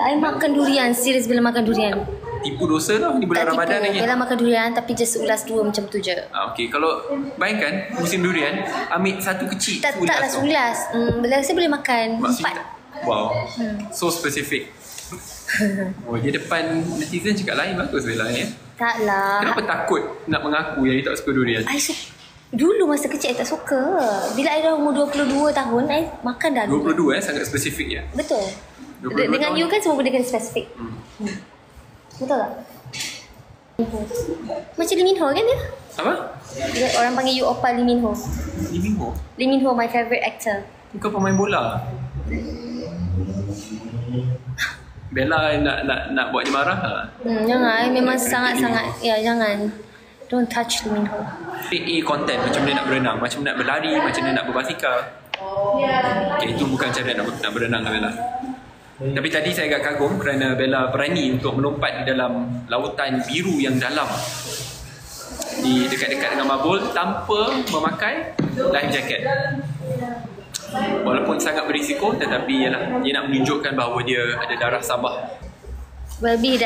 I makan durian, serius bila makan durian. Tipu dosa lah, ni bulan Tak Ramadan tipu, lagi. Bella makan durian tapi just ulas dua macam tu je. Okey, kalau bayangkan musim durian, ambil satu kecil. Taklah ulas. Bella rasa boleh makan Maksudnya, 4. wow, so specific. Oh, dia depan netizen cakap lain, bagus Bella ni. Taklah. Kenapa takut nak mengaku yang dia tak suka durian? Dulu masa kecil I tak suka. Bila I dah umur 22 tahun, I makan dah. 22 sangat spesifik ya. Betul. 22 Dengan tahun. you kan semua benda kena spesifik. Betul tak? Macam Lee Min Ho kan dia? Apa? Orang panggil you Oppa Lee Min Ho. Lee Min Ho? Lee Min Ho my favourite actor. Bukan pemain bola. Bella nak buat dia marah lah. Jangan, I memang sangat-sangat. Ya, jangan. Don't touch Lee Min Ho. Content macam dia nak berenang, macam nak berlari, macam dia nak berbasikal. Okay, itu bukan cara nak berenang lah Bella. Tapi tadi saya agak kagum kerana Bella berani untuk melompat di dalam lautan biru yang dalam, di dekat-dekat dengan Mabul tanpa memakai life jacket. Walaupun sangat berisiko, tetapi yalah, dia nak menunjukkan bahawa dia ada darah Sabah. Baby dah